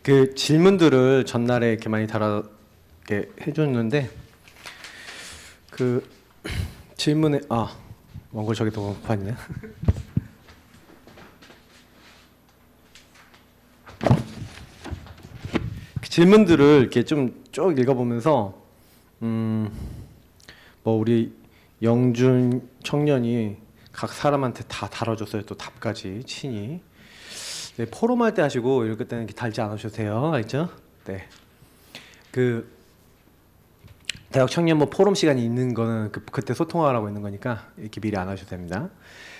그 질문들을 전날에 이렇게 많이 달아 이렇게 해줬는데 그 질문에 원고 저기 또 봤냐? 그 질문들을 이렇게 좀 쭉 읽어보면서 뭐 우리 영준 청년이 각 사람한테 다 달아줬어요. 또 답까지 친히. 네, 포럼할 때 하시고 이럴 때는 이렇게 달지 않으셔도 돼요. 알죠? 네. 그 대학 청년부 포럼 시간이 있는 거는 그때 소통하라고 있는 거니까 이렇게 미리 안 하셔도 됩니다.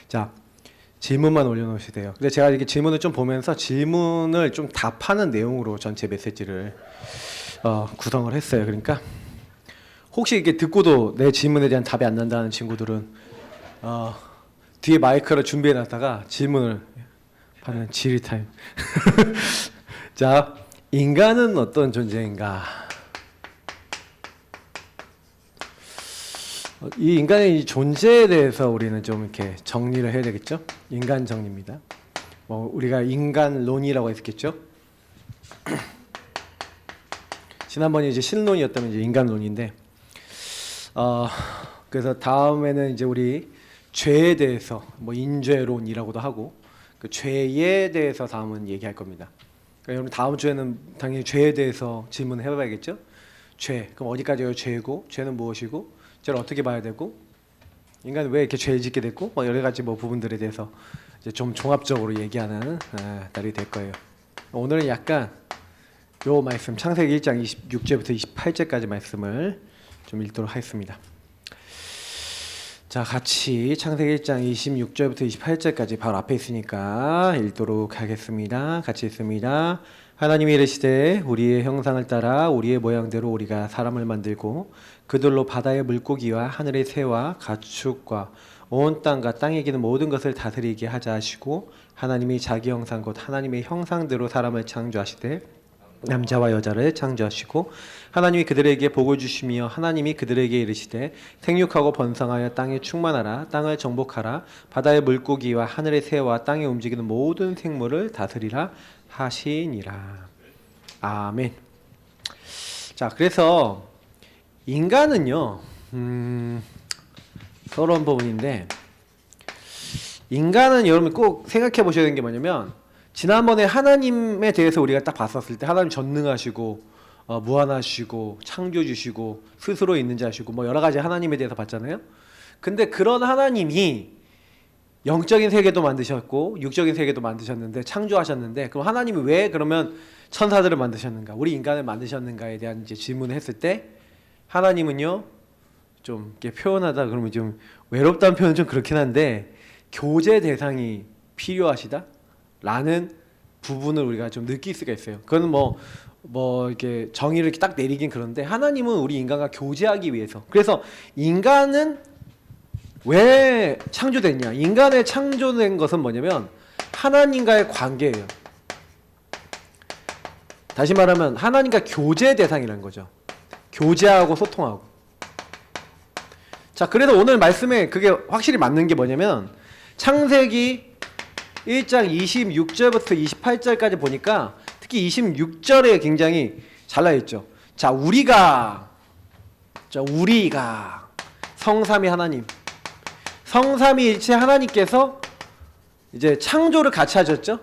자, 질문만 올려놓으셔도 돼요. 근데 제가 이렇게 질문을 좀 보면서 질문을 좀 답하는 내용으로 전체 메시지를 구성을 했어요. 그러니까 혹시 이게 듣고도 내 질문에 대한 답이 안 난다는 친구들은 뒤에 마이크를 준비해놨다가 질문을 하는 지리 타임. 자, 인간은 어떤 존재인가? 이 인간의 이 존재에 대해서 우리는 좀 이렇게 정리를 해야 되겠죠? 인간 정리입니다. 뭐 우리가 인간론이라고 했겠죠? 지난번에 이제 신론이었다면 이제 인간론인데, 그래서 다음에는 이제 우리 죄에 대해서 뭐 인죄론이라고도 하고 그 죄에 대해서 다음은 얘기할 겁니다. 그러니까 여러분 다음 주에는 당연히 죄에 대해서 질문을 해봐야겠죠? 죄, 그럼 어디까지가 죄고, 죄는 무엇이고, 죄를 어떻게 봐야 되고, 인간은 왜 이렇게 죄를 짓게 됐고, 뭐 여러 가지 뭐 부분들에 대해서 이제 좀 종합적으로 얘기하는 날이 될 거예요. 오늘은 약간 요 말씀 창세기 1장 26절부터 28절까지 말씀을 좀 읽도록 하겠습니다. 자, 같이 창세기 1장 26절부터 28절까지 바로 앞에 있으니까 읽도록 하겠습니다. 같이 읽습니다. 하나님이 이르시되 우리의 형상을 따라 우리의 모양대로 우리가 사람을 만들고 그들로 바다의 물고기와 하늘의 새와 가축과 온 땅과 땅에 기는 모든 것을 다스리게 하자 하시고 하나님이 자기 형상 곧 하나님의 형상대로 사람을 창조하시되 남자와 여자를 창조하시고 하나님이 그들에게 복을 주시며 하나님이 그들에게 이르시되 생육하고 번성하여 땅에 충만하라 땅을 정복하라 바다의 물고기와 하늘의 새와 땅에 움직이는 모든 생물을 다스리라 하시니라. 아멘. 자, 그래서 인간은요 서러운 부분인데, 인간은 여러분 꼭 생각해 보셔야 되는 게 뭐냐면, 지난번에 하나님에 대해서 우리가 딱 봤었을 때 하나님 전능하시고 무한하시고 창조주시고 스스로 있는 자시고 뭐 여러 가지 하나님에 대해서 봤잖아요. 근데 그런 하나님이 영적인 세계도 만드셨고 육적인 세계도 만드셨는데 창조하셨는데, 그럼 하나님이 왜 그러면 천사들을 만드셨는가, 우리 인간을 만드셨는가에 대한 이제 질문을 했을 때, 하나님은요 좀 이렇게 표현하다 그러면 좀 외롭다는 표현은 좀 그렇긴 한데 교제 대상이 필요하시다 라는 부분을 우리가 좀 느낄 수가 있어요. 그건 뭐 이렇게 정의를 이렇게 딱 내리긴 그런데, 하나님은 우리 인간과 교제하기 위해서. 그래서 인간은 왜 창조됐냐? 인간의 창조된 것은 뭐냐면 하나님과의 관계예요. 다시 말하면 하나님과 교제 대상이라는 거죠. 교제하고 소통하고. 자, 그래서 오늘 말씀에 그게 확실히 맞는 게 뭐냐면 창세기 1장 26절부터 28절까지 보니까 특히 26절에 굉장히 잘 나와있죠. 자, 우리가 성삼위 하나님, 성삼위일체 하나님께서 이제 창조를 같이 하셨죠.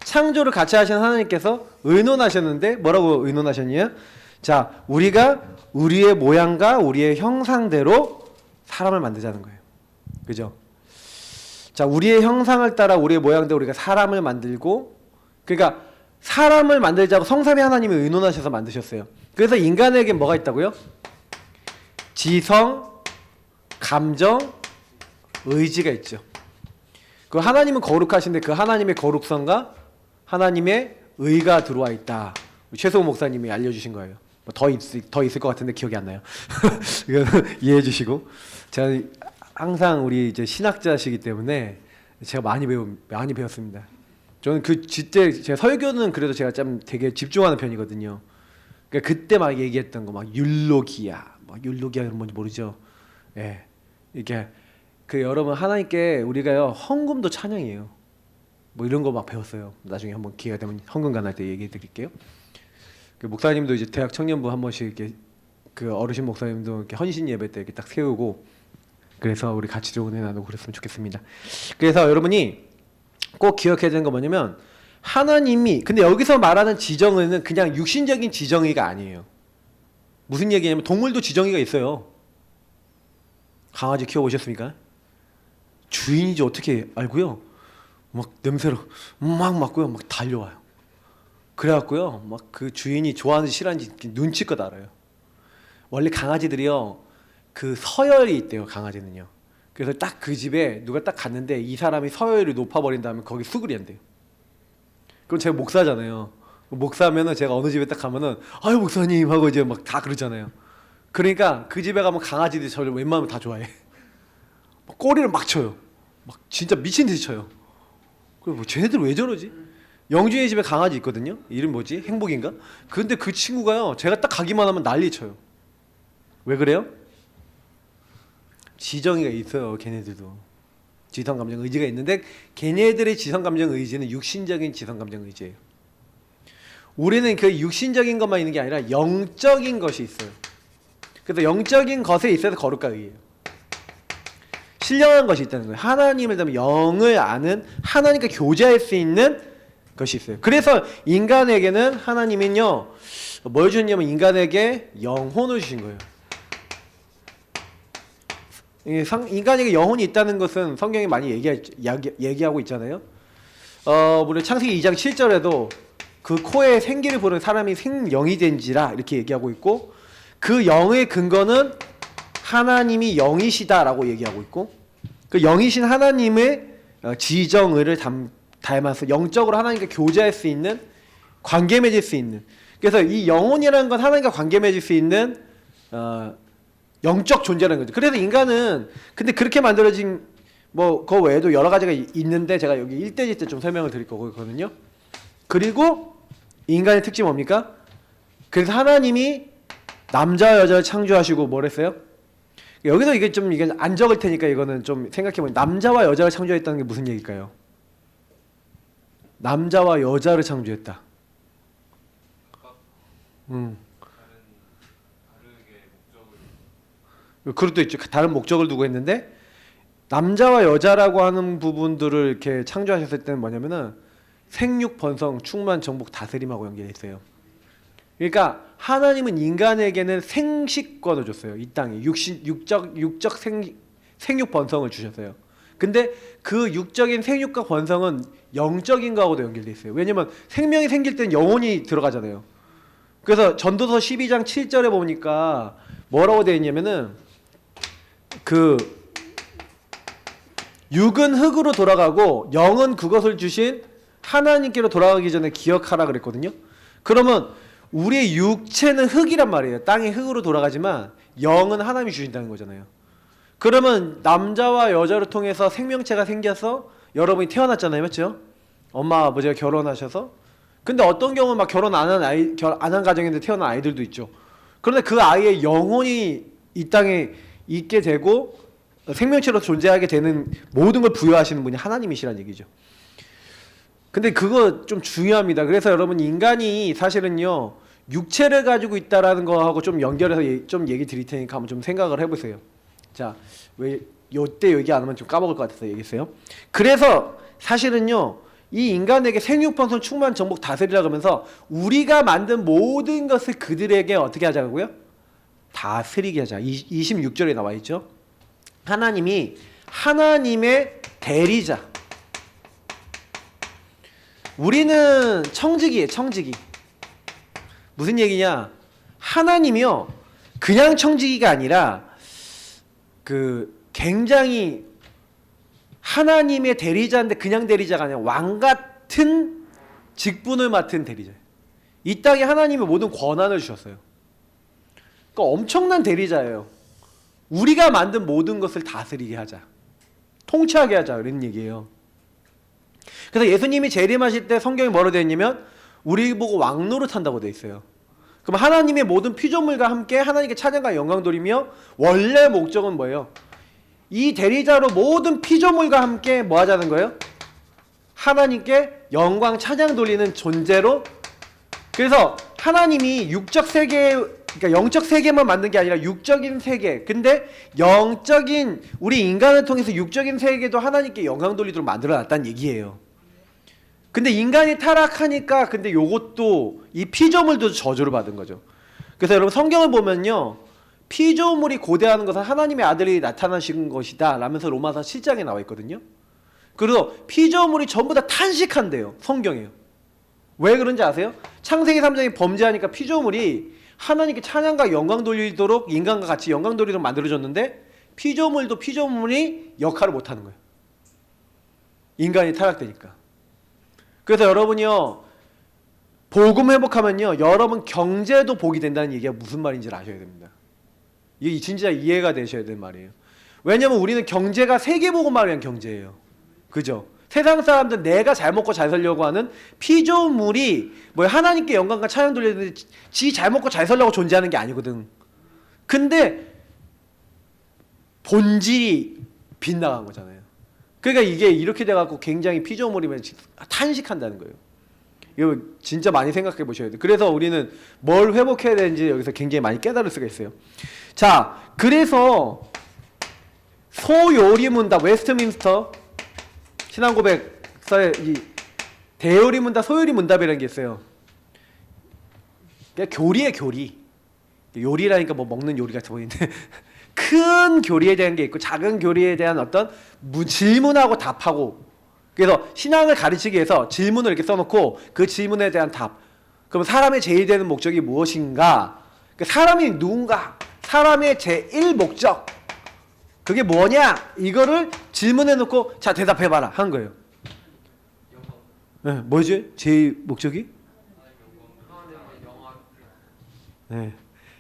창조를 같이 하신 하나님께서 의논하셨는데 뭐라고 의논하셨냐? 자, 우리가 우리의 모양과 우리의 형상대로 사람을 만들자는 거예요. 그죠? 자, 우리의 형상을 따라 우리의 모양대로 우리가 사람을 만들고, 그러니까 사람을 만들자고 성삼위 하나님이 의논하셔서 만드셨어요. 그래서 인간에게 뭐가 있다고요? 지성, 감정, 의지가 있죠. 그 하나님은 거룩하신데 그 하나님의 거룩성과 하나님의 의가 들어와 있다. 최소호 목사님이 알려주신 거예요. 더 있을 것 같은데 기억이 안 나요. 이거 이해해 주시고, 제가 항상 우리 이제 신학자시기 때문에 제가 많이 배웠습니다. 저는 제가 설교는 그래도 제가 좀 되게 집중하는 편이거든요. 그러니까 그때 막 얘기했던 거 막 율로기야 뭔지 모르죠? 예, 이게 여러분 하나님께 우리가요 헌금도 찬양이에요. 뭐 이런 거 막 배웠어요. 나중에 한번 기회가 되면 헌금관할 때 얘기해 드릴게요. 그 목사님도 이제 대학 청년부 한 번씩 이렇게 그 어르신 목사님도 이렇게 헌신 예배 때 이렇게 딱 세우고 그래서 우리 같이 좀 은혜 나누고 그랬으면 좋겠습니다. 그래서 여러분이 꼭 기억해야 되는 거 뭐냐면 하나님이 근데 여기서 말하는 지정의는 그냥 육신적인 지정의가 아니에요. 무슨 얘기냐면 동물도 지정의가 있어요. 강아지 키워보셨습니까? 주인이지 어떻게 알고요? 막 냄새로 막 맡고요, 막 달려와요. 그래갖고요, 막 그 주인이 좋아하는지 싫어하는지 눈치껏 알아요. 원래 강아지들이요, 그 서열이 있대요, 강아지는요. 그래서 딱 그 집에 누가 딱 갔는데 이 사람이 서열이 높아버린 다음에 거기 수그리 한대요. 그럼 제가 목사잖아요. 목사면은 제가 어느 집에 딱 가면은 아유 목사님 하고 이제 막 다 그러잖아요. 그러니까 그 집에 가면 강아지들이 저를 웬만하면 다 좋아해. 막 꼬리를 막 쳐요. 막 진짜 미친 듯이 쳐요. 그리고 뭐 쟤네들 왜 저러지? 영주의 집에 강아지 있거든요. 이름 뭐지? 행복인가? 근데 그 친구가요, 제가 딱 가기만 하면 난리 쳐요. 왜 그래요? 지정의가 있어요. 걔네들도 지성감정 의지가 있는데 걔네들의 지성감정 의지는 육신적인 지성감정 의지예요. 우리는 그 육신적인 것만 있는 게 아니라 영적인 것이 있어요. 그래서 영적인 것에 있어서 거룩과 의예요. 신령한 것이 있다는 거예요. 하나님을 닮은 영을 아는 하나님과 교제할 수 있는 것이 있어요. 그래서 인간에게는 하나님은요, 뭘 주셨냐면 인간에게 영혼을 주신 거예요. 인간에게 영혼이 있다는 것은 성경이 많이 얘기하고 있잖아요. 우리 창세기 2장 7절에도 그 코에 생기를 부는 사람이 생영이 된지라 이렇게 얘기하고 있고, 그 영의 근거는 하나님이 영이시다라고 얘기하고 있고, 그 영이신 하나님의 지정의를 닮아서 영적으로 하나님과 교제할 수 있는, 관계 맺을 수 있는, 그래서 이 영혼이라는 건 하나님과 관계 맺을 수 있는 영적 존재라는 거죠. 그래서 인간은 근데 그렇게 만들어진 뭐 그 외에도 여러 가지가 있는데 제가 여기 1대지 때 좀 설명을 드릴 거거든요. 그리고 인간의 특징이 뭡니까? 그래서 하나님이 남자와 여자를 창조하시고 뭘 했어요? 여기서 이게 안 적을 테니까 이거는 좀 생각해보면 남자와 여자를 창조했다는 게 무슨 얘기일까요? 남자와 여자를 창조했다. 그것도 있죠. 다른 목적을 두고 했는데 남자와 여자라고 하는 부분들을 이렇게 창조하셨을 때는 뭐냐면은 생육, 번성, 충만, 정복, 다스림하고 연결해 있어요. 그러니까 하나님은 인간에게는 생식권을 줬어요. 이 땅에 육적 생육 번성을 주셨어요. 근데 그 육적인 생육과 번성은 영적인 거하고도 연결돼 있어요. 왜냐면 생명이 생길 때는 영혼이 들어가잖아요. 그래서 전도서 12장 7절에 보니까 뭐라고 되어 있냐면은 그 육은 흙으로 돌아가고 영은 그것을 주신 하나님께로 돌아가기 전에 기억하라 그랬거든요. 그러면 우리의 육체는 흙이란 말이에요. 땅의 흙으로 돌아가지만 영은 하나님이 주신다는 거잖아요. 그러면 남자와 여자를 통해서 생명체가 생겨서 여러분이 태어났잖아요. 맞죠? 엄마 아버지가 결혼하셔서. 근데 어떤 경우는 막 결혼 안 한 가정인데 태어난 아이들도 있죠. 그런데 그 아이의 영혼이 이 땅에 있게 되고 생명체로 존재하게 되는 모든 걸 부여하시는 분이 하나님이시란 얘기죠. 근데 그거 좀 중요합니다. 그래서 여러분 인간이 사실은요 육체를 가지고 있다라는 거하고 좀 연결해서 좀 얘기 드릴 테니까 한번 좀 생각을 해보세요. 자, 왜 요때 얘기 안 하면 좀 까먹을 것 같아서 얘기했어요. 그래서 사실은요 이 인간에게 생육, 번성, 충만, 정복, 다스리라 그러면서 우리가 만든 모든 것을 그들에게 어떻게 하자고요? 다스리게 하자. 26절에 나와 있죠. 하나님이 하나님의 대리자. 우리는 청지기예요. 청지기. 무슨 얘기냐? 하나님이요 그냥 청지기가 아니라 그 굉장히 하나님의 대리자인데 그냥 대리자가 아니라 왕 같은 직분을 맡은 대리자예요. 이 땅에 하나님의 모든 권한을 주셨어요. 그러니까 엄청난 대리자예요. 우리가 만든 모든 것을 다스리게 하자, 통치하게 하자 이런 얘기예요. 그래서 예수님이 재림하실 때 성경이 뭐로 되어 있냐면 우리 보고 왕노릇 한다고 되어 있어요. 그럼 하나님의 모든 피조물과 함께 하나님께 찬양과 영광 돌리며 원래 목적은 뭐예요? 이 대리자로 모든 피조물과 함께 뭐 하자는 거예요? 하나님께 영광 찬양 돌리는 존재로. 그래서 하나님이 육적 세계, 그러니까 영적 세계만 만든 게 아니라 육적인 세계, 근데 영적인 우리 인간을 통해서 육적인 세계도 하나님께 영광 돌리도록 만들어 놨다는 얘기예요. 근데 인간이 타락하니까 근데 요것도 이 피조물도 저주를 받은 거죠. 그래서 여러분 성경을 보면요, 피조물이 고대하는 것은 하나님의 아들이 나타나신 것이다 라면서 로마서 7장에 나와 있거든요. 그래서 피조물이 전부 다 탄식한대요, 성경에요. 왜 그런지 아세요? 창세기 3장이 범죄하니까 피조물이 하나님께 찬양과 영광 돌리도록, 인간과 같이 영광 돌리도록 만들어졌는데 피조물도 피조물이 역할을 못하는 거예요. 인간이 타락되니까. 그래서 여러분이요, 복음 회복하면요, 여러분 경제도 복이 된다는 얘기가 무슨 말인지 아셔야 됩니다. 이게 진짜 이해가 되셔야 되는 말이에요. 왜냐면 우리는 경제가 세계복음을 위한 경제예요. 그죠? 세상 사람들 내가 잘 먹고 잘 살려고 하는 피조물이 뭐 하나님께 영광과 찬양 돌리는데 지 잘 먹고 잘 살려고 존재하는 게 아니거든. 근데 본질이 빗나간 거잖아요. 그러니까 이게 이렇게 돼갖고 굉장히 피조물이면 탄식한다는 거예요. 이거 진짜 많이 생각해 보셔야 돼요. 그래서 우리는 뭘 회복해야 되는지 여기서 굉장히 많이 깨달을 수가 있어요. 자, 그래서 소요리 문답, 웨스트민스터 신앙고백서에 이 대요리 문답, 소요리 문답이라는 게 있어요. 그러니까 교리에 교리. 요리라니까 뭐 먹는 요리 같아 보이는데 큰 교리에 대한 게 있고 작은 교리에 대한 어떤 질문하고 답하고, 그래서 신앙을 가르치기 위해서 질문을 이렇게 써놓고 그 질문에 대한 답. 그럼 사람의 제일 되는 목적이 무엇인가? 그러니까 사람이 누군가? 사람의 제일 목적. 그게 뭐냐? 이거를 질문해놓고 자 대답해봐라 한 거예요. 네, 뭐지? 제일 목적이? 네.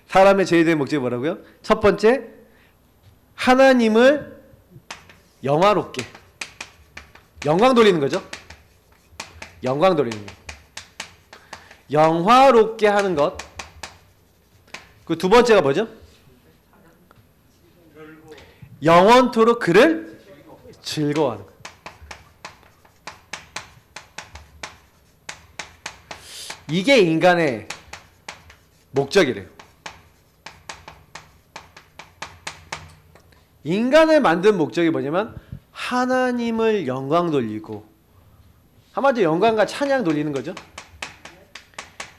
사람의 제일 되는 목적이 뭐라고요? 첫 번째, 하나님을 영화롭게, 영광 돌리는 거죠. 영광 돌리는 거. 영화롭게 하는 것. 그 두 번째가 뭐죠? 영원토록 그를 즐거워하는 것. 이게 인간의 목적이래요. 인간을 만든 목적이 뭐냐면 하나님을 영광 돌리고, 한마디로 영광과 찬양 돌리는 거죠.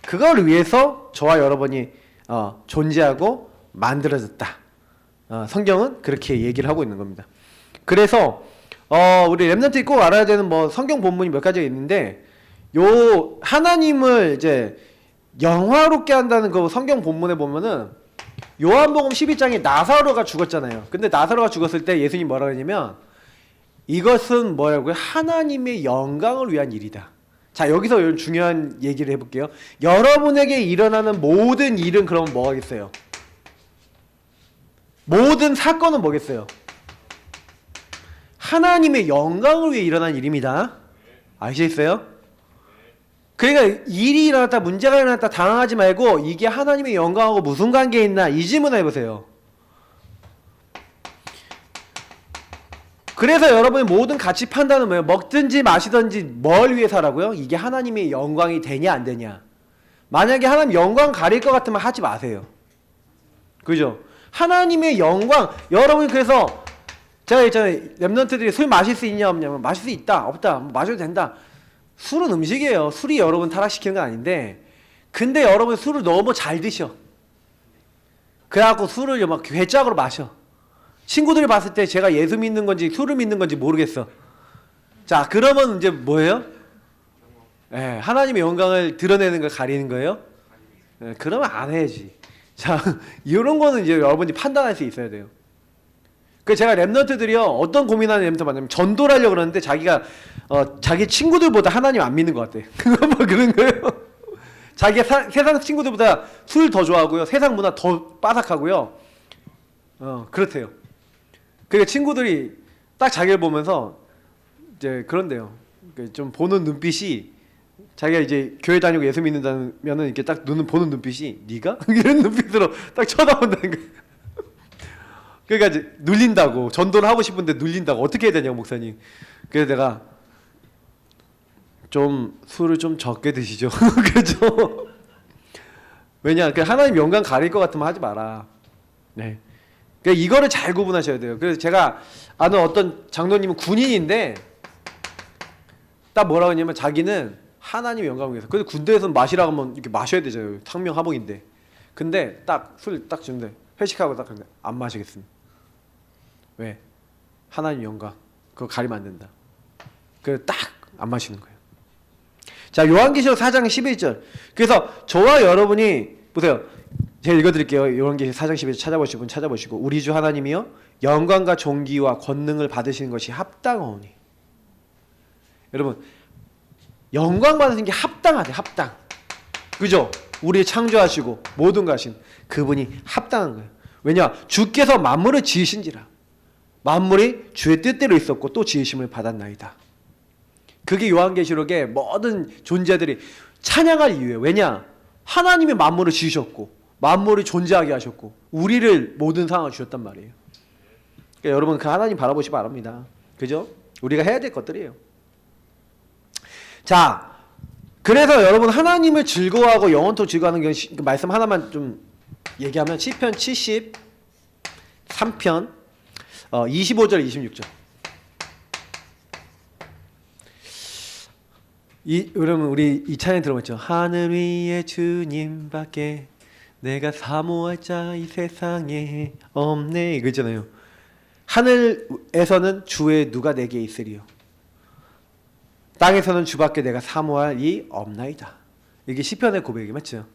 그걸 위해서 저와 여러분이 존재하고 만들어졌다. 성경은 그렇게 얘기를 하고 있는 겁니다. 그래서 우리 렘넌트이 꼭 알아야 되는 뭐 성경 본문이 몇 가지가 있는데, 요 하나님을 이제 영화롭게 한다는 그 성경 본문에 보면은 요한복음 12장에 나사로가 죽었잖아요. 근데 나사로가 죽었을 때 예수님이 뭐라고 했냐면 이것은 뭐라고요? 하나님의 영광을 위한 일이다. 자, 여기서 중요한 얘기를 해볼게요. 여러분에게 일어나는 모든 일은 그러면 뭐겠어요? 모든 사건은 뭐겠어요? 하나님의 영광을 위해 일어난 일입니다. 아시겠어요? 그러니까 일이 일어났다, 문제가 일어났다 당황하지 말고 이게 하나님의 영광하고 무슨 관계에 있나 이 질문을 해보세요. 그래서 여러분의 모든 가치 판단은 뭐예요? 먹든지 마시든지 뭘 위해 살라고요? 이게 하나님의 영광이 되냐 안 되냐. 만약에 하나님 영광 가릴 것 같으면 하지 마세요. 그죠? 하나님의 영광, 여러분이 그래서 제가 있잖아요, 렘넌트들이 술 마실 수 있냐 없냐, 마실 수 있다 없다, 마셔도 된다. 술은 음식이에요. 술이 여러분 타락시키는 건 아닌데, 근데 여러분 술을 너무 잘 드셔. 그래갖고 술을 막 괴짝으로 마셔. 친구들이 봤을 때 제가 예수 믿는 건지 술을 믿는 건지 모르겠어. 자, 그러면 이제 뭐예요? 하나님의 영광을 드러내는 걸 가리는 거예요? 그러면 안 해야지. 자, 이런 거는 이제 여러분이 판단할 수 있어야 돼요. 그 제가 렘넌트들이요, 어떤 고민하는 렘넌트 만나면 전도를 하려고 그러는데 자기가 자기 친구들보다 하나님 안 믿는 것 같아. 뭐 그런 거예요. 자기가 세상 친구들보다 술 더 좋아하고요, 세상 문화 더 빠삭하고요. 그렇대요. 그러니까 친구들이 딱 자기를 보면서 이제 그런데요. 좀 보는 눈빛이, 자기가 이제 교회 다니고 예수 믿는다면은 이렇게 딱 눈을 보는 눈빛이 네가? 이런 눈빛으로 딱 쳐다본다는 거예요. 그러니까 이제 눌린다고, 전도를 하고 싶은데 눌린다고, 어떻게 해야 되냐고 목사님. 그래서 내가 좀 술을 좀 적게 드시죠. 그죠? 왜냐, 그 하나님 영광 가릴 것 같으면 하지 마라. 네. 그러니까 이거를 잘 구분하셔야 돼요. 그래서 제가 아는 어떤 장로님은 군인인데 딱 뭐라고 했냐면 자기는 하나님의 영광을 위해서. 그래서 군대에서는 마시라고 하면 이렇게 마셔야 되잖아요. 상명하복인데. 근데 딱 술 딱 주는데 회식하고 딱 그런데 안 마시겠습니다. 왜? 하나님 영광 그거 가리면 안 된다. 그래서 딱 안 마시는 거예요. 자, 요한계시록 4장 11절. 그래서 저와 여러분이 보세요. 제가 읽어드릴게요. 요한계시록 4장 11절 찾아보실 분 찾아보시고 우리 주 하나님이여 영광과 존귀와 권능을 받으시는 것이 합당하오니. 여러분 영광 받으시는 게 합당하대. 합당. 그죠? 우리 창조하시고 모든 거 하신 그분이 합당한 거예요. 왜냐? 주께서 만물을 지으신지라 만물이 주의 뜻대로 있었고 또 지으심을 받았나이다. 그게 요한계시록의 모든 존재들이 찬양할 이유예요. 왜냐? 하나님이 만물을 지으셨고 만물을 존재하게 하셨고 우리를 모든 상황을 주셨단 말이에요. 그러니까 여러분 그 하나님 바라보시기 바랍니다. 그죠? 우리가 해야 될 것들이에요. 자, 그래서 여러분 하나님을 즐거워하고 영원토록 즐거워하는 그 말씀 하나만 좀 얘기하면 시편 73편 25절 26절. 여러분 우리 이 찬양 들어봤죠? 하늘 위에 주님밖에 내가 사모할 자 이 세상에 없네 이거 있잖아요. 하늘에서는 주의 누가 내게 있으리요 땅에서는 주밖에 내가 사모할 이 없나이다. 이게 시편의 고백이 맞죠?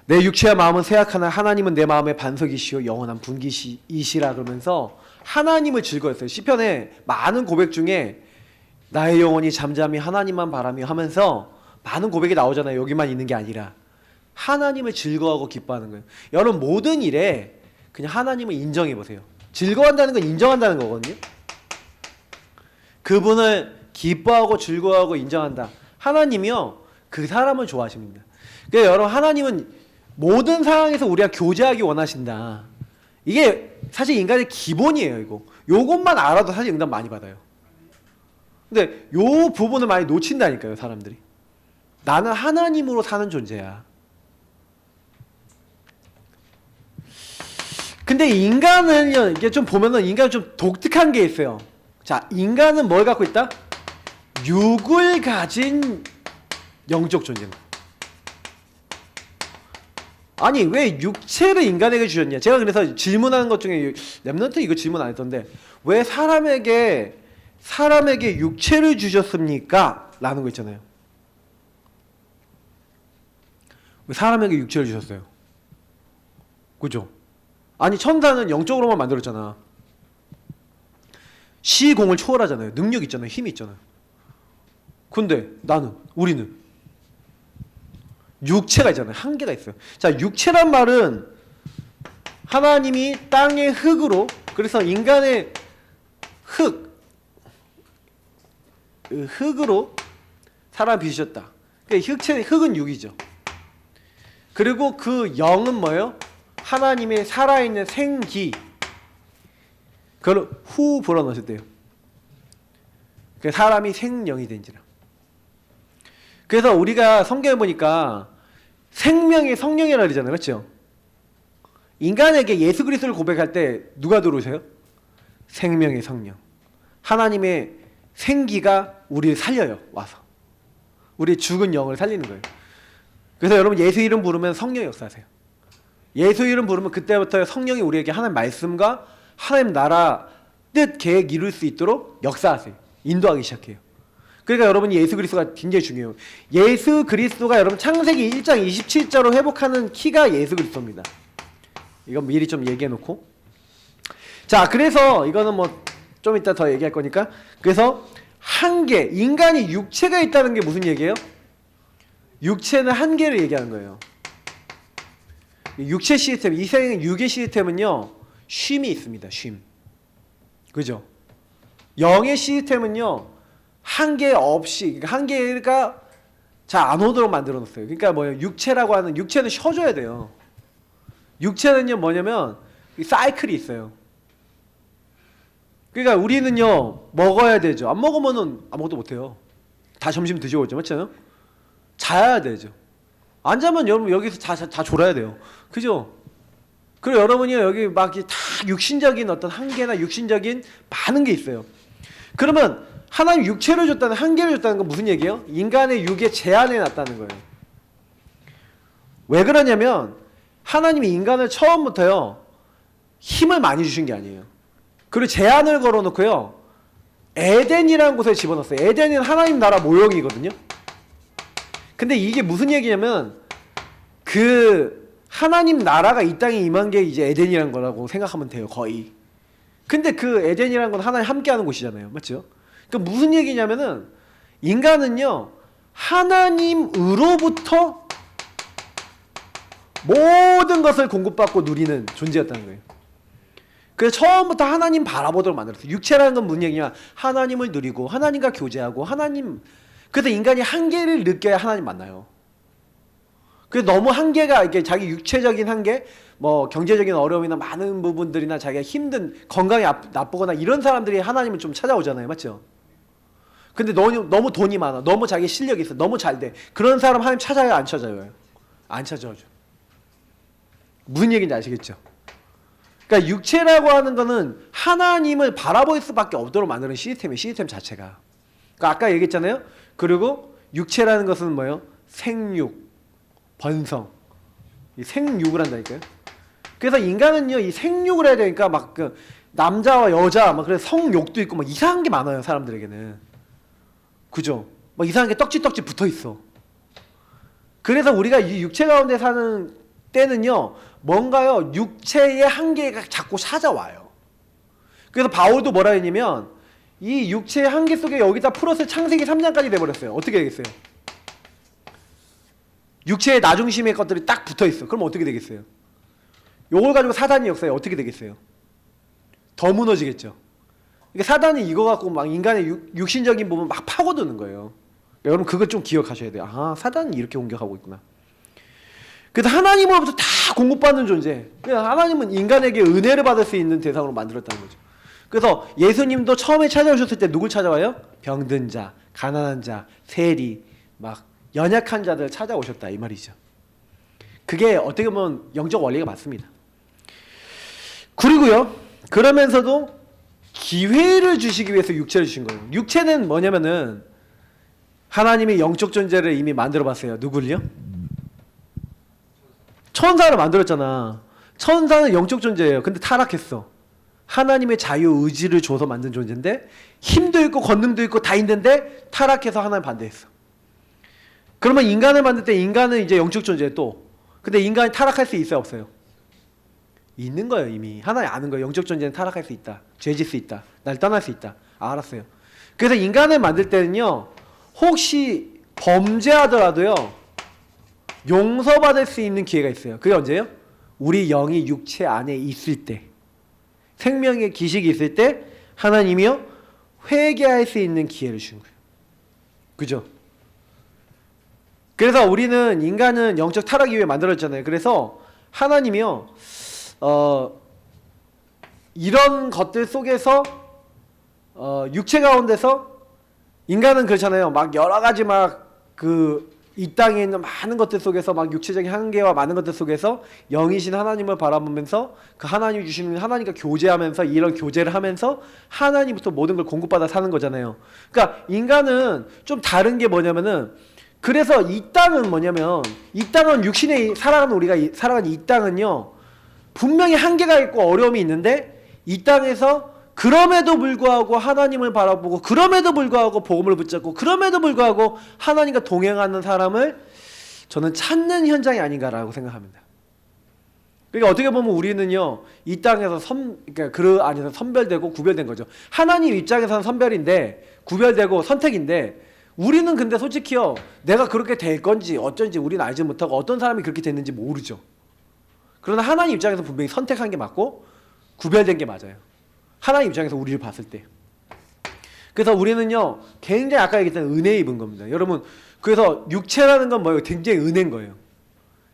내 육체와 마음은 쇠약하나 하나님은 내 마음의 반석이시요 영원한 분기이시라 그러면서 하나님을 즐거워했어요. 시편의 많은 고백 중에 나의 영혼이 잠잠히 하나님만 바라며 하면서 많은 고백이 나오잖아요. 여기만 있는 게 아니라 하나님을 즐거워하고 기뻐하는 거예요. 여러분 모든 일에 그냥 하나님을 인정해 보세요. 즐거워한다는 건 인정한다는 거거든요. 그분을 기뻐하고 즐거워하고 인정한다. 하나님이요 그 사람을 좋아하십니다. 그러니까 여러분 하나님은 모든 상황에서 우리가 교제하기 원하신다. 이게 사실 인간의 기본이에요. 이거 요것만 알아도 사실 응답 많이 받아요. 근데 요 부분을 많이 놓친다니까요. 사람들이. 나는 하나님으로 사는 존재야. 근데 인간은 이게 좀 보면은 인간은 좀 독특한 게 있어요. 자, 인간은 뭘 갖고 있다? 육을 가진 영적 존재입니다. 아니 왜 육체를 인간에게 주셨냐? 제가 그래서 질문하는 것 중에 랩런트 이거 질문 안 했던데 왜 사람에게 육체를 주셨습니까? 라는 거 있잖아요. 왜 사람에게 육체를 주셨어요? 그죠? 아니 천사는 영적으로만 만들었잖아. 시공을 초월하잖아요. 능력 있잖아요. 힘이 있잖아요. 근데 우리는 육체가 있잖아요. 한계가 있어요. 자, 육체란 말은 하나님이 땅의 흙으로 그래서 인간의 흙으로 사람 빚으셨다. 그러니까 흙은 육이죠. 그리고 그 영은 뭐예요? 하나님의 살아있는 생기. 그걸 후 불어넣으셨대요. 사람이 생명이 된지라. 그래서 우리가 성경에 보니까 생명의 성령이라고 그러잖아요. 그렇죠? 인간에게 예수 그리스도를 고백할 때 누가 들어오세요? 생명의 성령. 하나님의 생기가 우리를 살려요. 와서. 우리의 죽은 영을 살리는 거예요. 그래서 여러분 예수 이름 부르면 성령이 역사하세요. 예수 이름 부르면 그때부터 성령이 우리에게 하나님 말씀과 하나님 나라 뜻 계획 이룰 수 있도록 역사하세요. 인도하기 시작해요. 그러니까 여러분이 예수 그리스도가 굉장히 중요해요. 예수 그리스도가 여러분 창세기 1장 27절로 회복하는 키가 예수 그리스도입니다. 이건 미리 좀 얘기해 놓고. 자, 그래서 이거는 뭐 좀 이따 더 얘기할 거니까. 그래서 한계, 인간이 육체가 있다는 게 무슨 얘기예요? 육체는 한계를 얘기하는 거예요. 육체 시스템, 이 세상의 육의 시스템은요 쉼이 있습니다. 쉼. 그죠? 영의 시스템은요 한계 없이, 그러니까 한계가 잘 안 오도록 만들어 놓았어요. 그러니까 뭐예요? 육체라고 하는, 육체는 쉬어줘야 돼요. 육체는요 뭐냐면 사이클이 있어요. 그러니까 우리는요 먹어야 되죠. 안 먹으면은 아무것도 못해요. 다 점심 드시고 있죠, 맞죠? 자야 되죠. 안 자면 여러분 여기서 다 졸아야 돼요, 그죠? 그리고 여러분이 여기 막 다 육신적인 어떤 한계나 육신적인 많은 게 있어요. 그러면 하나님 육체를 줬다는, 한계를 줬다는 건 무슨 얘기예요? 인간의 육에 제한해 놨다는 거예요. 왜 그러냐면 하나님이 인간을 처음부터요 힘을 많이 주신 게 아니에요. 그리고 제한을 걸어놓고요 에덴이라는 곳에 집어넣었어요. 에덴은 하나님 나라 모형이거든요. 근데 이게 무슨 얘기냐면 그 하나님 나라가 이 땅에 임한 게 이제 에덴이라는 거라고 생각하면 돼요, 거의. 근데 그 에덴이라는 건 하나님 함께하는 곳이잖아요, 맞죠? 그 무슨 얘기냐면은 인간은요 하나님으로부터 모든 것을 공급받고 누리는 존재였다는 거예요. 그래서 처음부터 하나님 바라보도록 만들었어요. 육체라는 건 무슨 얘기냐? 하나님을 누리고 하나님과 교제하고 하나님. 그래서 인간이 한계를 느껴야 하나님 만나요. 그래서 너무 한계가 이게 자기 육체적인 한계, 뭐 경제적인 어려움이나 많은 부분들이나 자기가 힘든, 건강이 나쁘거나 이런 사람들이 하나님을 좀 찾아오잖아요, 맞죠? 근데 너무 돈이 많아, 너무 자기 실력이 있어, 너무 잘 돼. 그런 사람 하나님 찾아요, 안 찾아요? 안 찾아오죠. 무슨 얘기인지 아시겠죠? 그러니까 육체라고 하는 거는 하나님을 바라볼 수밖에 없도록 만드는 시스템이에요, 시스템 자체가. 그러니까 아까 얘기했잖아요. 그리고 육체라는 것은 뭐예요? 생육, 번성. 이 생육을 한다니까요. 그래서 인간은요, 이 생육을 해야 되니까 막 그 남자와 여자, 막 그래서 성욕도 있고 막 이상한 게 많아요, 사람들에게는. 그죠? 막 이상한 게 떡지떡지 붙어 있어. 그래서 우리가 이 육체 가운데 사는 때는요, 뭔가요, 육체의 한계가 자꾸 찾아와요. 그래서 바울도 뭐라 했냐면, 이 육체의 한계 속에 여기다 풀어서 창세기 3장까지 돼버렸어요. 어떻게 되겠어요? 육체의 나중심의 것들이 딱 붙어 있어. 그럼 어떻게 되겠어요? 요걸 가지고 사단이 역사에 어떻게 되겠어요? 더 무너지겠죠. 그러니까 사단이 이거 갖고 막 인간의 육신적인 부분 막 파고드는 거예요. 여러분 그걸 좀 기억하셔야 돼요. 아, 사단이 이렇게 공격하고 있구나. 그래서 하나님으로부터 다 공급받는 존재. 하나님은 인간에게 은혜를 받을 수 있는 대상으로 만들었다는 거죠. 그래서 예수님도 처음에 찾아오셨을 때 누굴 찾아와요? 병든 자, 가난한 자, 세리, 막 연약한 자들 찾아오셨다 이 말이죠. 그게 어떻게 보면 영적 원리가 맞습니다. 그리고요, 그러면서도 기회를 주시기 위해서 육체를 주신 거예요. 육체는 뭐냐면은 하나님이 영적 존재를 이미 만들어 봤어요. 누굴요? 천사를 만들었잖아. 천사는 영적 존재예요. 근데 타락했어. 하나님의 자유 의지를 줘서 만든 존재인데 힘도 있고 권능도 있고 다 있는데 타락해서 하나님 반대했어. 그러면 인간을 만들 때 인간은 이제 영적 존재예요 또. 근데 인간이 타락할 수 있어요 없어요? 있는 거예요 이미. 하나님 아는 거예요. 영적 존재는 타락할 수 있다. 죄질 수 있다. 날 떠날 수 있다. 알았어요. 그래서 인간을 만들 때는요, 혹시 범죄하더라도요 용서받을 수 있는 기회가 있어요. 그게 언제예요? 우리 영이 육체 안에 있을 때, 생명의 기식이 있을 때 하나님이요 회개할 수 있는 기회를 주는 거예요. 그죠? 그래서 우리는, 인간은 영적 타락 이후에 만들어졌잖아요. 그래서 하나님이요 이런 것들 속에서 육체 가운데서 인간은 그렇잖아요. 막 여러 가지 막 이 땅에 있는 많은 것들 속에서 막 육체적인 한계와 많은 것들 속에서 영이신 하나님을 바라보면서 그 하나님이 주시는 하나님과 교제하면서 이런 교제를 하면서 하나님부터 모든 걸 공급받아 사는 거잖아요. 그러니까 인간은 좀 다른 게 뭐냐면은, 그래서 이 땅은 뭐냐면, 이 땅은 육신에 살아가는 우리가 살아가는 이 땅은요 분명히 한계가 있고 어려움이 있는데, 이 땅에서 그럼에도 불구하고 하나님을 바라보고, 그럼에도 불구하고 복음을 붙잡고, 그럼에도 불구하고 하나님과 동행하는 사람을 저는 찾는 현장이 아닌가라고 생각합니다. 그러니까 어떻게 보면 우리는요 이 땅에서 그러니까 그 안에서 선별되고 구별된 거죠. 하나님 입장에서는 선별인데 구별되고 선택인데, 우리는 근데 솔직히요 내가 그렇게 될 건지 어쩐지 우리는 알지 못하고 어떤 사람이 그렇게 됐는지 모르죠. 그러나 하나님 입장에서 분명히 선택한 게 맞고 구별된 게 맞아요. 하나님 입장에서 우리를 봤을 때. 그래서 우리는요 굉장히 아까 얘기했던 은혜 입은 겁니다. 여러분, 그래서 육체라는 건 뭐예요? 굉장히 은혜인 거예요.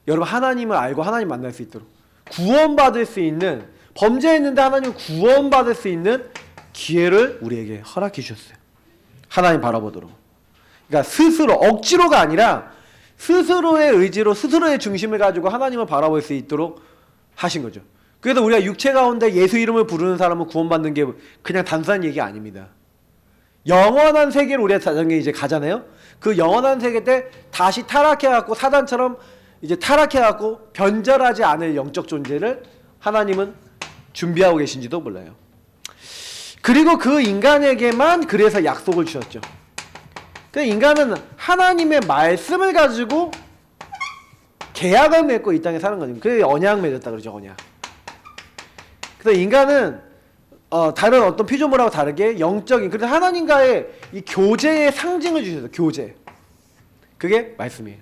여러분, 하나님을 알고 하나님 만날 수 있도록 구원받을 수 있는, 범죄했는데 하나님 구원받을 수 있는 기회를 우리에게 허락해 주셨어요. 하나님 바라보도록. 그러니까 스스로 억지로가 아니라 스스로의 의지로 스스로의 중심을 가지고 하나님을 바라볼 수 있도록 하신 거죠. 그래서 우리가 육체 가운데 예수 이름을 부르는 사람은 구원받는 게 그냥 단순한 얘기 아닙니다. 영원한 세계를 우리가 자정에 이제 가잖아요. 그 영원한 세계 때 다시 타락해갖고 사단처럼 이제 타락해갖고 변절하지 않을 영적 존재를 하나님은 준비하고 계신지도 몰라요. 그리고 그 인간에게만 그래서 약속을 주셨죠. 그 인간은 하나님의 말씀을 가지고 계약을 맺고 이 땅에 사는 거죠. 그게 언약 맺었다 그러죠. 언약. 그래서 인간은 다른 어떤 피조물하고 다르게 영적인, 그래서 하나님과의 이 교제의 상징을 주셔서 교제. 그게 말씀이에요.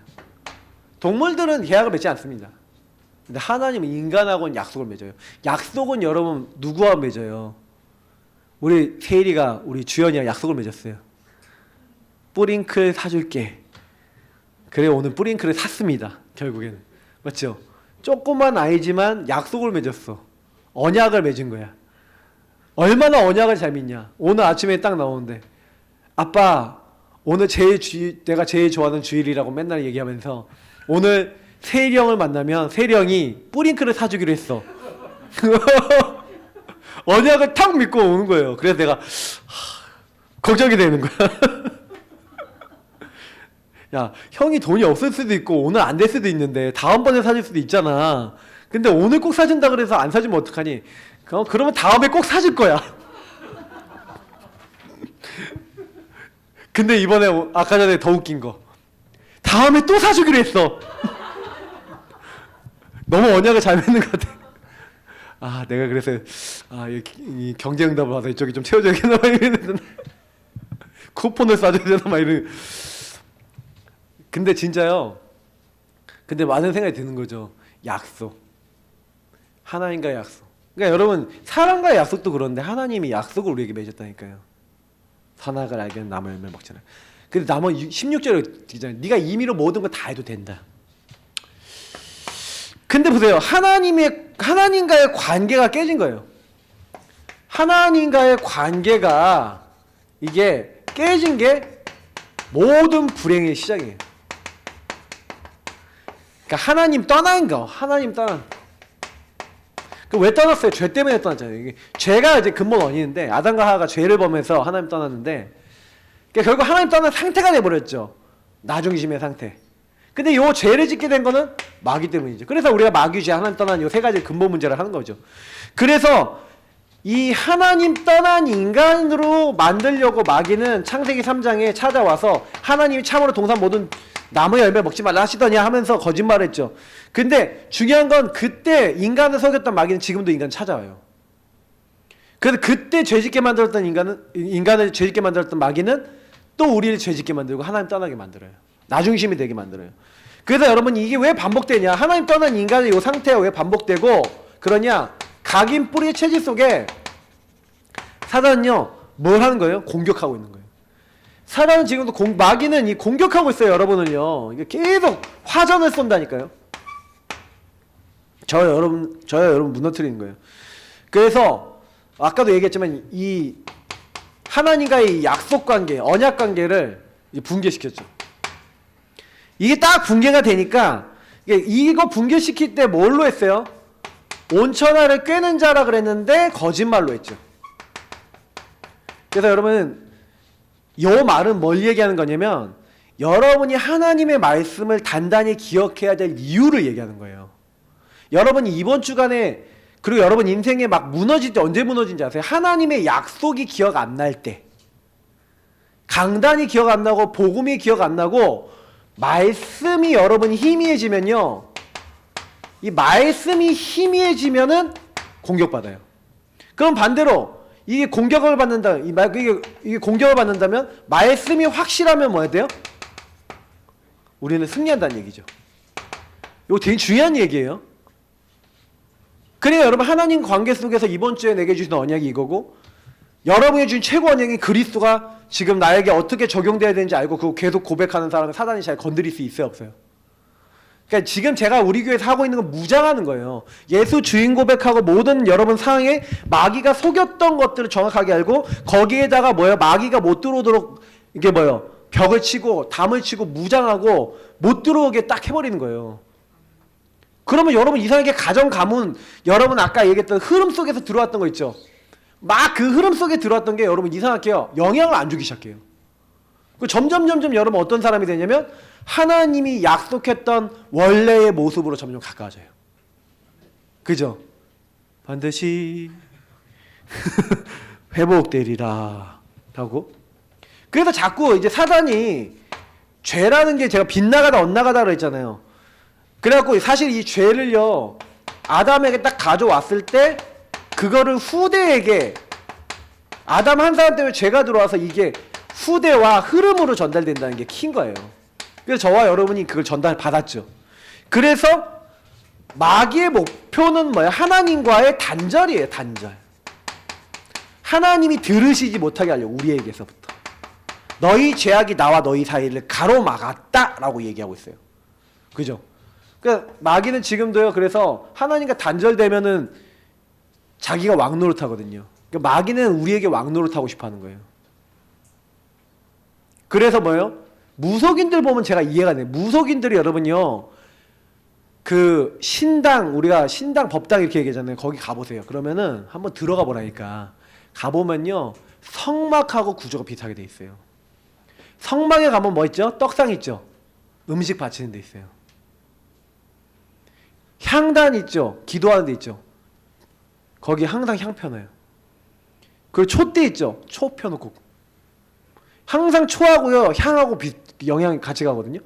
동물들은 계약을 맺지 않습니다. 근데 하나님은 인간하고는 약속을 맺어요. 약속은 여러분 누구와 맺어요? 우리 세일이가 우리 주연이랑 약속을 맺었어요. 뿌링클 사줄게. 그래 오늘 뿌링클을 샀습니다. 결국에는. 맞죠? 조그만 아이지만 약속을 맺었어. 언약을 맺은 거야. 얼마나 언약을 잘 믿냐. 오늘 아침에 딱 나오는데 아빠 오늘 내가 제일 좋아하는 주일이라고 맨날 얘기하면서 오늘 세일이 형을 만나면 세일이 형이 뿌링클을 사주기로 했어. 언약을 탁 믿고 오는 거예요. 그래서 내가 걱정이 되는 거야. 야, 형이 돈이 없을 수도 있고 오늘 안 될 수도 있는데 다음번에 사줄 수도 있잖아. 근데 오늘 꼭 사준다 그래서 안 사주면 어떡하니? 그러면 다음에 꼭 사줄 거야. 근데 이번에 아까 전에 더 웃긴 거. 다음에 또 사주기로 했어. 너무 언약을 잘 맺는 것 같아. 아, 내가 그래서 이 경제응답을 받아 이쪽이 좀 채워줘야겠나 막 이랬는데 쿠폰을 쏴줘야 되나 막 이런. 근데 진짜요. 근데 많은 생각이 드는 거죠. 약속. 하나님과의 약속. 그러니까 여러분 사람과의 약속도 그런데 하나님이 약속을 우리에게 맺었다니까요. 선악을 알게는 나무 열매를 먹잖아요. 근데 나무 16절에 되잖아요. 네가 임의로 모든 거 다 해도 된다. 근데 보세요. 하나님과의 관계가 깨진 거예요. 하나님과의 관계가 이게 깨진 게 모든 불행의 시작이에요. 그러니까 하나님 떠난 거. 하나님 떠난. 왜 떠났어요? 죄 때문에 떠났잖아요. 이게 죄가 이제 근본 원인인데 아담과 하와가 죄를 범해서 하나님 떠났는데 그러니까 결국 하나님 떠난 상태가 돼버렸죠. 나중심의 상태. 근데 이 죄를 짓게 된 거는 마귀 때문이죠. 그래서 우리가 마귀죄, 하나님 떠난 이 세 가지 근본 문제를 하는 거죠. 그래서 이 하나님 떠난 인간으로 만들려고 마귀는 창세기 3장에 찾아와서 하나님이 참으로 동산 모든 나무 열매 먹지 말라 하시더냐 하면서 거짓말했죠. 근데 중요한 건 그때 인간을 속였던 마귀는 지금도 인간을 찾아와요. 그래서 그때 죄짓게 만들었던 인간을 죄짓게 만들었던 마귀는 또 우리를 죄짓게 만들고 하나님 떠나게 만들어요. 나중심이 되게 만들어요. 그래서 여러분 이게 왜 반복되냐? 하나님 떠난 인간의 이 상태가 왜 반복되고 그러냐? 각인 뿌리의 체질 속에 사단은요 뭘 하는 거예요? 공격하고 있는 거예요. 사단은 지금도 마귀는 이 공격하고 있어요. 여러분을요. 이게 계속 화전을 쏜다니까요. 저요 여러분 무너뜨리는 거예요. 그래서 아까도 얘기했지만 이 하나님과의 약속 관계, 언약 관계를 붕괴시켰죠. 이게 딱 붕괴가 되니까 이거 붕괴시킬 때 뭘로 했어요? 온천하를 꿰는 자라 그랬는데 거짓말로 했죠. 그래서 여러분 이 말은 뭘 얘기하는 거냐면 여러분이 하나님의 말씀을 단단히 기억해야 될 이유를 얘기하는 거예요. 여러분이 이번 주간에 그리고 여러분 인생에 막 무너질 때 언제 무너진지 아세요? 하나님의 약속이 기억 안 날 때, 강단이 기억 안 나고 복음이 기억 안 나고 말씀이 여러분이 희미해지면요, 이 말씀이 희미해지면은 공격받아요. 그럼 반대로 이게 공격을 받는다, 이게 공격을 받는다면 말씀이 확실하면 뭐 해야 돼요? 우리는 승리한다는 얘기죠. 이거 되게 중요한 얘기예요. 그래요. 여러분 하나님 관계 속에서 이번 주에 내게 주신 언약이 이거고 여러분이 주신 최고 언약이 그리스도가 지금 나에게 어떻게 적용돼야 되는지 알고 그거 계속 고백하는 사람은 사단이 잘 건드릴 수 있어요, 없어요? 그러니까 지금 제가 우리 교회에서 하고 있는 건 무장하는 거예요. 예수 주인 고백하고 모든 여러분 상황에 마귀가 속였던 것들을 정확하게 알고 거기에다가 뭐예요? 마귀가 못 들어오도록 이게 뭐예요? 벽을 치고 담을 치고 무장하고 못 들어오게 딱 해버리는 거예요. 그러면 여러분 이상하게 가정 가문, 여러분 아까 얘기했던 흐름 속에서 들어왔던 거 있죠. 막 그 흐름 속에 들어왔던 게 여러분 이상하게요, 영향을 안 주기 시작해요. 점점 여러분 어떤 사람이 되냐면 하나님이 약속했던 원래의 모습으로 점점 가까워져요. 그죠? 반드시 회복되리라 하고. 그래서 자꾸 이제 사단이 죄라는 게 제가 빗나가다 엇나가다 그랬잖아요. 그래갖고 사실 이 죄를요, 아담에게 딱 가져왔을 때 그거를 후대에게, 아담 한 사람 때문에 죄가 들어와서 이게 후대와 흐름으로 전달된다는 게 큰 거예요. 그래서 저와 여러분이 그걸 전달 받았죠. 그래서 마귀의 목표는 뭐예요? 하나님과의 단절이에요. 단절. 하나님이 들으시지 못하게 하려고, 우리에게서부터. 너희 죄악이 나와 너희 사이를 가로막았다 라고 얘기하고 있어요. 그죠? 그러니까 마귀는 지금도요, 그래서 하나님과 단절되면은 자기가 왕노릇 하거든요. 그러니까 마귀는 우리에게 왕노릇 하고 싶어 하는 거예요. 그래서 뭐예요? 무속인들 보면 제가 이해가 돼요. 무속인들이 여러분요, 그 신당, 우리가 신당 법당 이렇게 얘기하잖아요. 거기 가보세요. 그러면은 한번 들어가 보라니까. 가보면요, 성막하고 구조가 비슷하게 돼 있어요. 성막에 가면 뭐 있죠? 떡상 있죠? 음식 바치는 데 있어요. 향단 있죠? 기도하는 데 있죠? 거기 항상 향 펴놔요. 그리고 촛대 있죠? 초 펴놓고. 항상 초하고요, 향하고 영향이 같이 가거든요.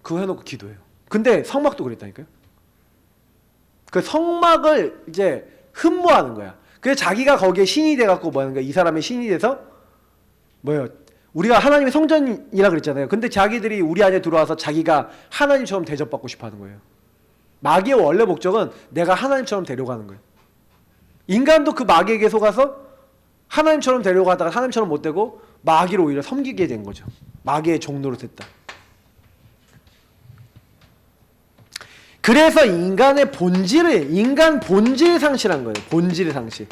그거 해놓고 기도해요. 근데 성막도 그랬다니까요. 그 성막을 이제 흠모하는 거야. 그래서 자기가 거기에 신이 돼갖고 뭐 하는 거야? 이 사람의 신이 돼서 뭐예요? 우리가 하나님의 성전이라 그랬잖아요. 근데 자기들이 우리 안에 들어와서 자기가 하나님처럼 대접받고 싶어 하는 거예요. 마귀의 원래 목적은 내가 하나님처럼 되려고 하는 거예요. 인간도 그 마귀에게 속아서 하나님처럼 되려고 하다가 하나님처럼 못 되고 마귀를 오히려 섬기게 된 거죠. 마귀의 종로로 됐다. 그래서 인간 본질을 상실한 거예요. 본질을 상실.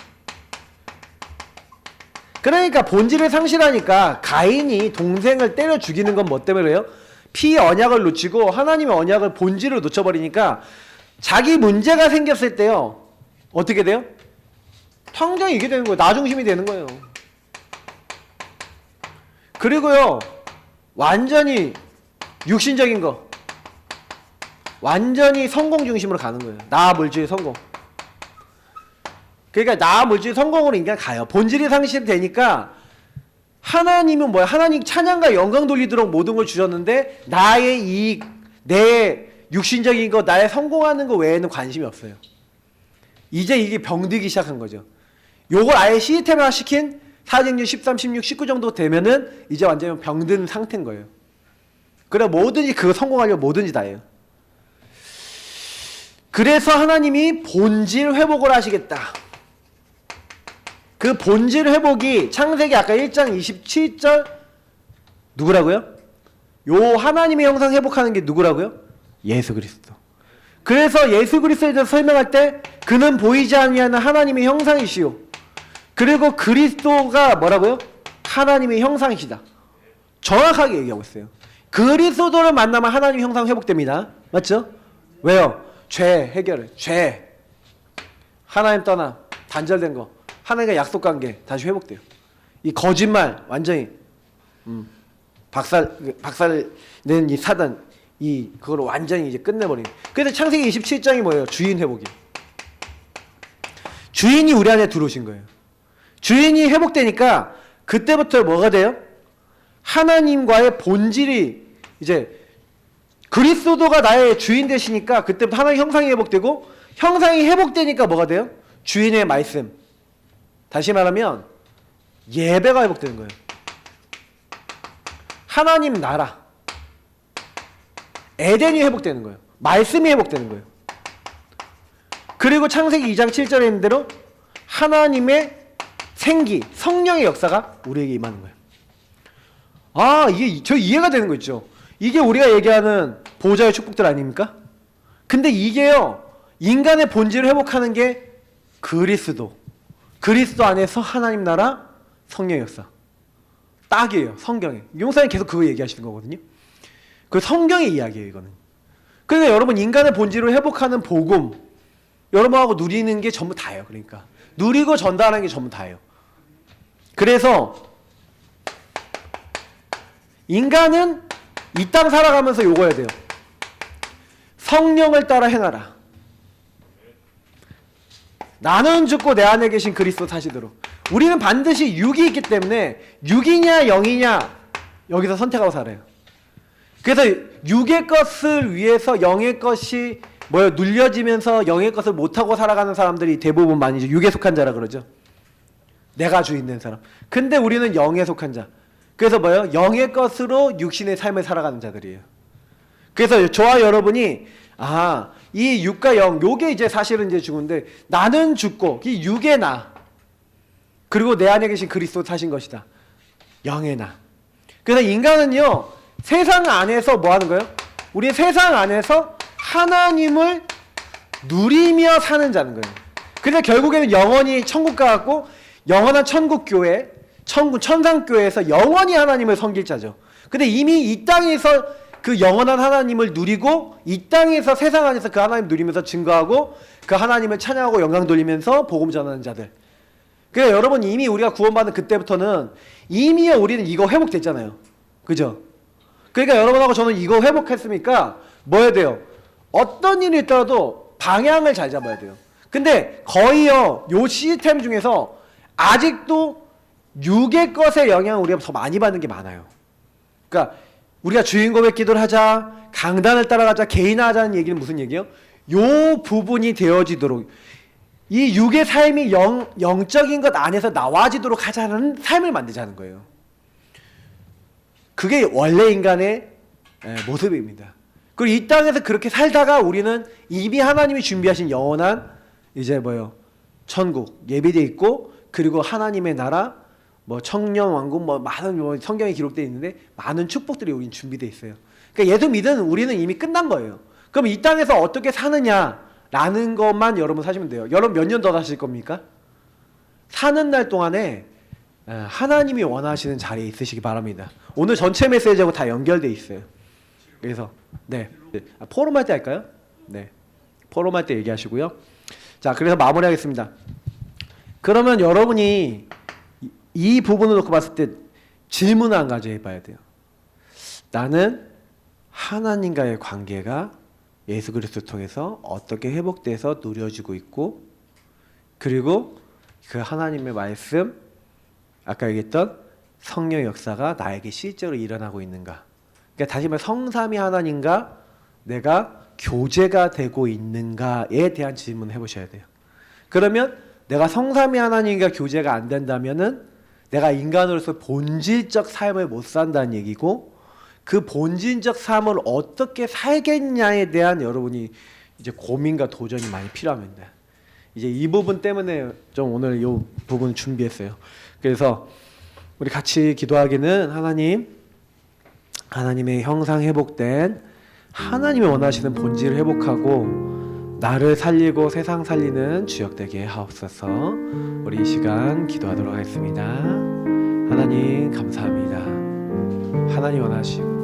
그러니까 본질을 상실하니까 가인이 동생을 때려 죽이는 건 뭐 때문에 그래요? 피 언약을 놓치고 하나님의 언약을, 본질을 놓쳐버리니까 자기 문제가 생겼을 때요, 어떻게 돼요? 당장 이게 되는 거예요. 나 중심이 되는 거예요. 그리고요, 완전히 육신적인 거, 완전히 성공 중심으로 가는 거예요. 나 물질 성공. 그러니까 나 물질 성공으로 인간 가요. 본질이 상실되니까 하나님은 뭐야? 하나님 찬양과 영광 돌리도록 모든 걸 주셨는데 나의 이익, 내 육신적인 거, 나의 성공하는 거 외에는 관심이 없어요. 이제 이게 병들기 시작한 거죠. 요걸 아예 시스템화 시킨 사직률 13, 16, 19 정도 되면은 이제 완전히 병든 상태인 거예요. 그래 뭐든지 그거 성공하려면 뭐든지 다 해요. 그래서 하나님이 본질 회복을 하시겠다. 그 본질 회복이 창세기 아까 1장 27절 누구라고요? 요 하나님의 형상 회복하는 게 누구라고요? 예수 그리스도. 그래서 예수 그리스도에 대해서 설명할 때 그는 보이지 아니하는 하나님의 형상이시오. 그리고 그리스도가 뭐라고요? 하나님의 형상이시다. 정확하게 얘기하고 있어요. 그리스도를 만나면 하나님의 형상 회복됩니다. 맞죠? 왜요? 죄 해결, 죄 하나님 떠나 단절된 거, 하나님과 약속관계 다시 회복돼요. 이 거짓말 완전히 박살낸 이 사단, 그걸 완전히 이제 끝내버리는. 그래서 창세기 27장이 뭐예요? 주인 회복이. 주인이 우리 안에 들어오신 거예요. 주인이 회복되니까 그때부터 뭐가 돼요? 하나님과의 본질이 이제 그리스도가 나의 주인 되시니까 그때부터 하나님의 형상이 회복되고, 형상이 회복되니까 뭐가 돼요? 주인의 말씀. 다시 말하면 예배가 회복되는 거예요. 하나님 나라, 에덴이 회복되는 거예요. 말씀이 회복되는 거예요. 그리고 창세기 2장 7절에 있는 대로 하나님의 생기, 성령의 역사가 우리에게 임하는 거예요. 아, 이게 저 이해가 되는 거 있죠. 이게 우리가 얘기하는 보좌의 축복들 아닙니까? 근데 이게요, 인간의 본질을 회복하는 게 그리스도 안에서 하나님 나라, 성령의 역사. 딱이에요. 성경에. 용사님 계속 그거 얘기하시는 거거든요. 그 성경의 이야기예요, 이거는. 그러니까 여러분 인간의 본질을 회복하는 복음 여러분하고 누리는 게 전부 다예요. 그러니까 누리고 전달하는 게 전부 다예요. 그래서 인간은 이 땅 살아가면서 요거 해야 돼요. 성령을 따라 행하라. 나는 죽고 내 안에 계신 그리스도 사시도록. 우리는 반드시 육이 있기 때문에 육이냐 영이냐 여기서 선택하고 살아요. 그래서 육의 것을 위해서 영의 것이 눌려지면서 영의 것을 못하고 살아가는 사람들이 대부분 많이 육에 속한 자라 그러죠. 내가 주인 된 사람. 근데 우리는 영에 속한 자. 그래서 영의 것으로 육신의 삶을 살아가는 자들이에요. 그래서 저와 여러분이 이 육과 영 요게 이제 사실은 이제 죽은데 나는 죽고 이 육의 나 그리고 내 안에 계신 그리스도 사신 것이다. 영의 나. 그래서 인간은요 세상 안에서 뭐 하는 거예요? 우리 세상 안에서 하나님을 누리며 사는 자는 거예요. 그래서 결국에는 영원히 천국 가갖고 영원한 천국교회, 천상교회에서 영원히 하나님을 섬길 자죠. 근데 이미 이 땅에서 그 영원한 하나님을 누리고 이 땅에서 세상 안에서 그 하나님 누리면서 증거하고 그 하나님을 찬양하고 영광 돌리면서 복음 전하는 자들. 그러니까 여러분 이미 우리가 구원받은 그때부터는 이미 우리는 이거 회복됐잖아요. 그죠? 그러니까 여러분하고 저는 이거 회복했으니까 뭐 해야 돼요? 어떤 일이 있더라도 방향을 잘 잡아야 돼요. 근데 거의요 요 시스템 중에서 아직도 육의 것의 영향을 우리가 더 많이 받는 게 많아요. 그러니까 우리가 주인 고백 기도를 하자, 강단을 따라가자, 개인화하자는 얘기는 무슨 얘기예요? 요 부분이 되어지도록 이 육의 삶이 영적인 것 안에서 나와지도록 하자는 삶을 만들자는 거예요. 그게 원래 인간의 모습입니다. 그리고 이 땅에서 그렇게 살다가 우리는 이미 하나님이 준비하신 영원한 이제 천국 예비되어 있고 그리고 하나님의 나라 청년 왕국 많은 성경에 기록되어 있는데 많은 축복들이 우린 준비되어 있어요. 그러니까 예수 믿은 우리는 이미 끝난 거예요. 그럼 이 땅에서 어떻게 사느냐라는 것만 여러분 사시면 돼요. 여러분 몇 년 더 사실 겁니까? 사는 날 동안에 하나님이 원하시는 자리에 있으시기 바랍니다. 오늘 전체 메시지하고 다 연결되어 있어요. 그래서 포럼할 때 할까요? 네, 포럼할 때 얘기하시고요. 자, 그래서 마무리하겠습니다. 그러면 여러분이 이 부분을 놓고 봤을 때 질문을 한 가지 해봐야 돼요. 나는 하나님과의 관계가 예수 그리스도를 통해서 어떻게 회복돼서 누려지고 있고 그리고 그 하나님의 말씀 아까 얘기했던 성령의 역사가 나에게 실제로 일어나고 있는가. 그러니까 다시 말해 성삼위 하나님과 내가 교제가 되고 있는가에 대한 질문을 해보셔야 돼요. 그러면 내가 성삼위 하나님과 교제가 안 된다면은 내가 인간으로서 본질적 삶을 못 산다는 얘기고 그 본질적 삶을 어떻게 살겠냐에 대한 여러분이 이제 고민과 도전이 많이 필요합니다. 이제 이 부분 때문에 좀 오늘 이 부분 준비했어요. 그래서 우리 같이 기도하기는 하나님의 형상 회복된 하나님이 원하시는 본질을 회복하고 나를 살리고 세상 살리는 주역 되게 하옵소서. 우리 이 시간 기도하도록 하겠습니다. 하나님 감사합니다. 하나님 원하시고